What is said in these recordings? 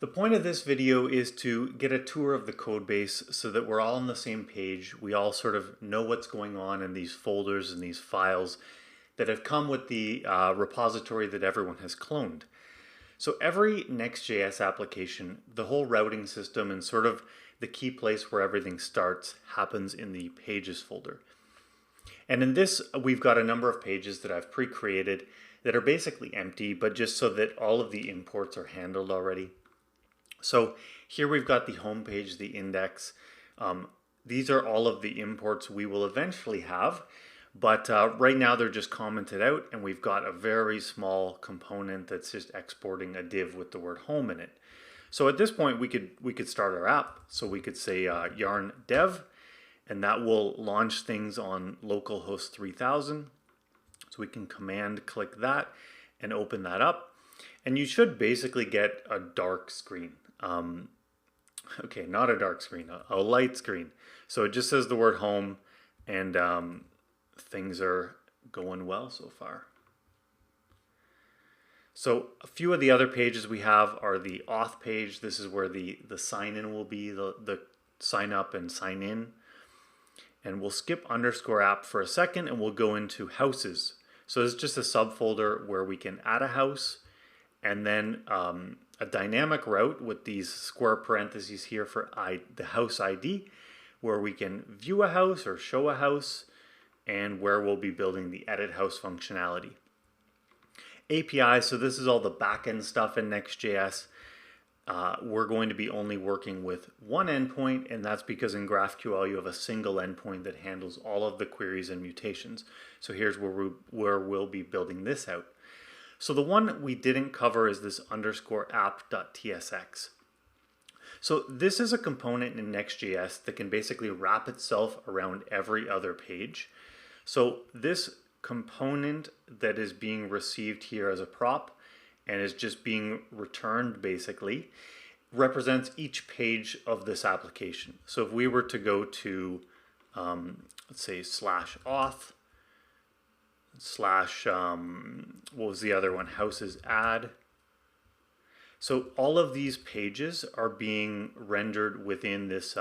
The point of this video is to get a tour of the code base so that we're all on the same page. We all sort of know what's going on in these folders and these files that have come with the repository that everyone has cloned. So every Next.js application, the whole routing system and sort of the key place where everything starts happens in the pages folder. And in this, we've got a number of pages that I've pre-created that are basically empty, but just so that all of the imports are handled already. So here we've got the home page, the index. These are all of the imports we will eventually have, but right now they're just commented out, and we've got a very small component that's just exporting a div with the word home in it. So at this point we could start our app. So we could say yarn dev, and that will launch things on localhost 3000. So we can command click that and open that up, and you should basically get a dark screen. Okay, not a dark screen, a light screen. So it just says the word home, and things are going well so far. So a few of the other pages we have are the auth page. This is where the sign in will be, the sign up and sign in. And we'll skip _app for a second and we'll go into houses. So it's just a subfolder where we can add a house, and then a dynamic route with these square parentheses here for the house ID, where we can view a house or show a house, and where we'll be building the edit house functionality. API, so this is all the backend stuff in Next.js. We're going to be only working with one endpoint, and that's because in GraphQL you have a single endpoint that handles all of the queries and mutations. So here's where we'll be building this out. So the one we didn't cover is this _app.tsx. So this is a component in Next.js that can basically wrap itself around every other page. So this component that is being received here as a prop and is just being returned basically represents each page of this application. So if we were to go to, let's say /auth, what was the other one? Houses add. So all of these pages are being rendered within this,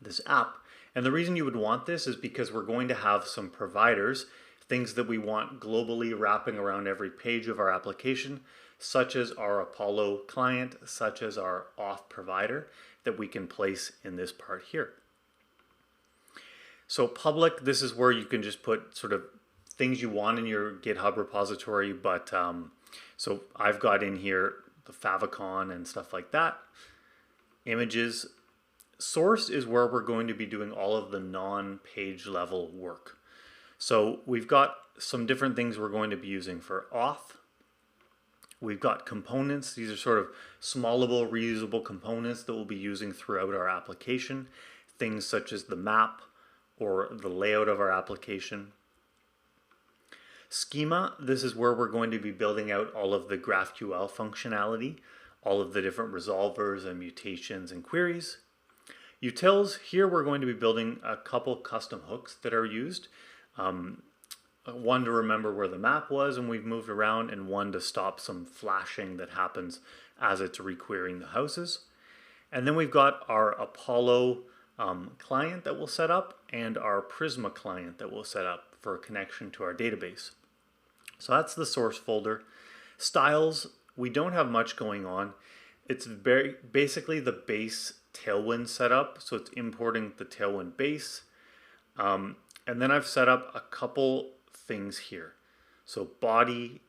this app. And the reason you would want this is because we're going to have some providers, things that we want globally wrapping around every page of our application, such as our Apollo client, such as our auth provider, that we can place in this part here. So public, this is where you can just put sort of things you want in your GitHub repository, but so I've got in here the favicon and stuff like that. Images. Source is where we're going to be doing all of the non-page level work. So we've got some different things we're going to be using for auth. We've got components. These are sort of smallable, reusable components that we'll be using throughout our application. Things such as the map or the layout of our application. Schema, this is where we're going to be building out all of the GraphQL functionality, all of the different resolvers and mutations and queries. Utils, here we're going to be building a couple custom hooks that are used. One to remember where the map was and we've moved around, and one to stop some flashing that happens as it's requerying the houses. And then we've got our Apollo client that we'll set up and our Prisma client that we'll set up for a connection to our database. So that's the source folder. Styles, we don't have much going on. It's basically the base Tailwind setup. So it's importing the Tailwind base. And then I've set up a couple things here. So body,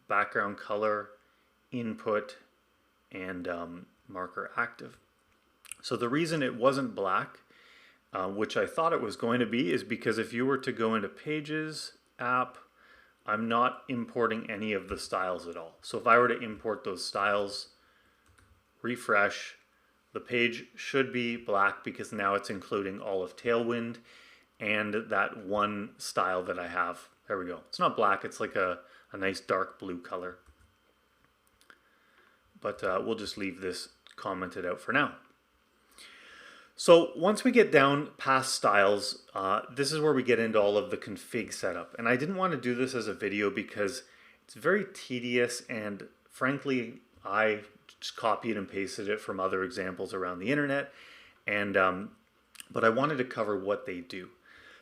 background color, input, and marker active. So the reason it wasn't black, which I thought it was going to be, is because if you were to go into pages, app, I'm not importing any of the styles at all. So if I were to import those styles, refresh, the page should be black because now it's including all of Tailwind and that one style that I have. There we go. It's not black, it's like a nice dark blue color. But we'll just leave this commented out for now. So once we get down past styles, this is where we get into all of the config setup. And I didn't want to do this as a video because it's very tedious and frankly I just copied and pasted it from other examples around the internet, and but I wanted to cover what they do.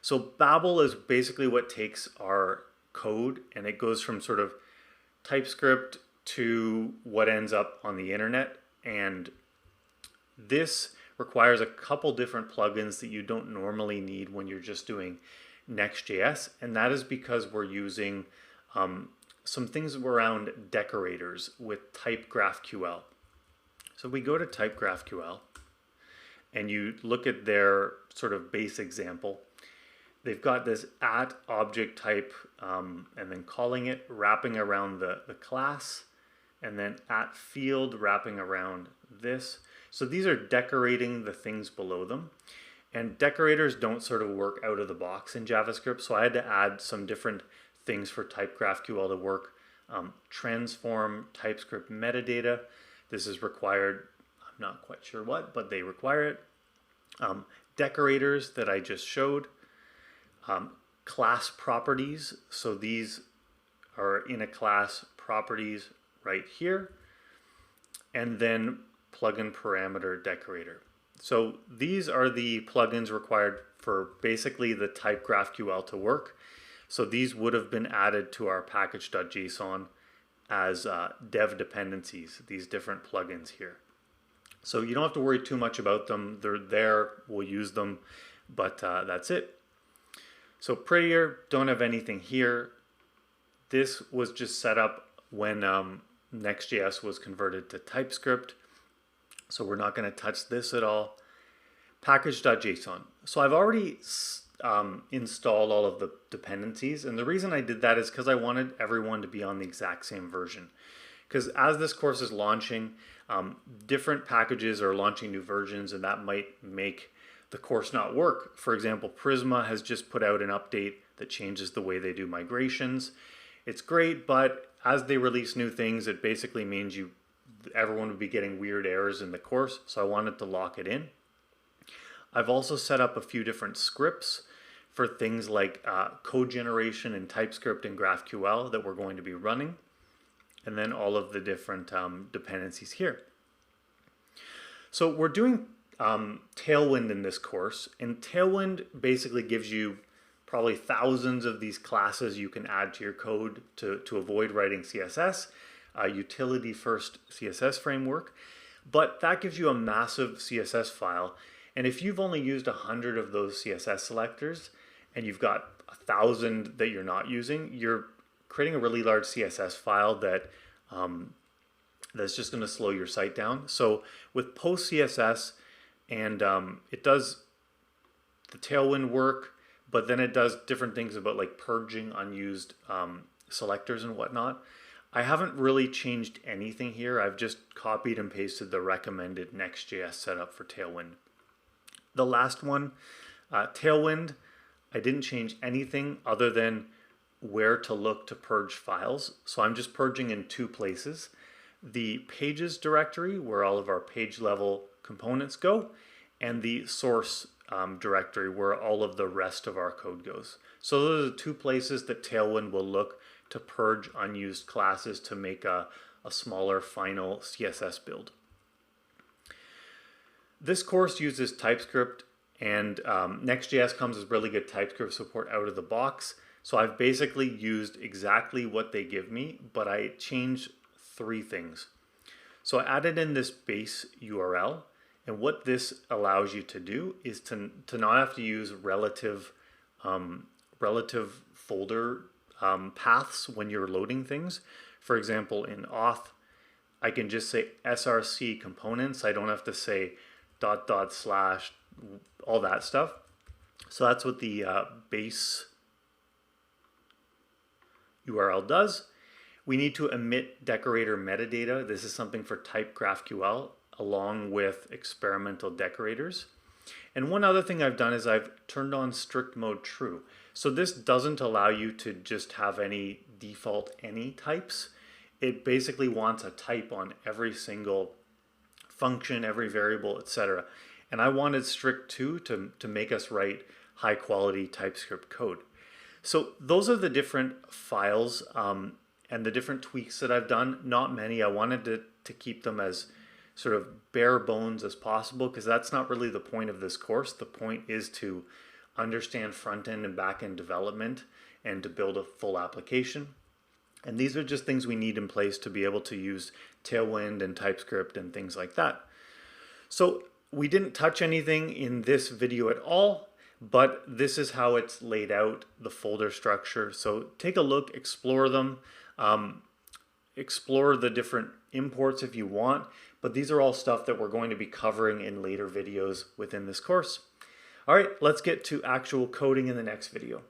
So Babel is basically what takes our code and it goes from sort of TypeScript to what ends up on the internet. And this requires a couple different plugins that you don't normally need when you're just doing Next.js. And that is because we're using some things around decorators with type GraphQL. So we go to type GraphQL and you look at their sort of base example. They've got this at object type and then calling it, wrapping around the class, and then at field wrapping around this. So these are decorating the things below them. And decorators don't sort of work out of the box in JavaScript, so I had to add some different things for type GraphQL to work. Transform TypeScript metadata. This is required, I'm not quite sure what, but they require it. Decorators that I just showed. Class properties, so these are in a class properties right here, and then plugin parameter decorator. So these are the plugins required for basically the type GraphQL to work. So these would have been added to our package.json as dev dependencies, these different plugins here. So you don't have to worry too much about them. They're there, we'll use them, but that's it. So prettier, don't have anything here. This was just set up when Next.js was converted to TypeScript. So we're not going to touch this at all. Package.json. So I've already installed all of the dependencies. And the reason I did that is because I wanted everyone to be on the exact same version. Because as this course is launching, different packages are launching new versions, and that might make the course not work. For example, Prisma has just put out an update that changes the way they do migrations. It's great, but as they release new things, it basically means everyone would be getting weird errors in the course, so I wanted to lock it in. I've also set up a few different scripts for things like code generation in TypeScript and GraphQL that we're going to be running, and then all of the different dependencies here. So we're doing Tailwind in this course, and Tailwind basically gives you probably thousands of these classes you can add to your code to avoid writing CSS, utility first CSS framework, but that gives you a massive CSS file. And if you've only used 100 of those CSS selectors and you've got 1,000 that you're not using, you're creating a really large CSS file that that's just going to slow your site down. So with post CSS, and it does the Tailwind work, but then it does different things about like purging unused selectors and whatnot. I haven't really changed anything here. I've just copied and pasted the recommended Next.js setup for Tailwind. The last one, Tailwind, I didn't change anything other than where to look to purge files. So I'm just purging in two places. The pages directory, where all of our page level components go, and the source directory, where all of the rest of our code goes. So those are the two places that Tailwind will look to purge unused classes to make a smaller final CSS build. This course uses TypeScript, and Next.js comes with really good TypeScript support out of the box. So I've basically used exactly what they give me, but I changed 3 things. So I added in this base URL, and what this allows you to do is to not have to use relative folder paths when you're loading things. For example, in auth, I can just say src components. I don't have to say ... / all that stuff. So that's what the base URL does. We need to emit decorator metadata. This is something for type GraphQL along with experimental decorators. And one other thing I've done is I've turned on strict mode true. So this doesn't allow you to just have any default any types. It basically wants a type on every single function, every variable, etc. And I wanted strict 2 to make us write high quality TypeScript code. So those are the different files and the different tweaks that I've done. Not many. I wanted to to keep them as sort of bare bones as possible, because that's not really the point of this course. The point is to understand front-end and back-end development and to build a full application. And these are just things we need in place to be able to use Tailwind and Typescript and things like that. So we didn't touch anything in this video at all, but this is how it's laid out, the folder structure. So take a look, explore them, explore the different imports if you want, but these are all stuff that we're going to be covering in later videos within this course. All right, let's get to actual coding in the next video.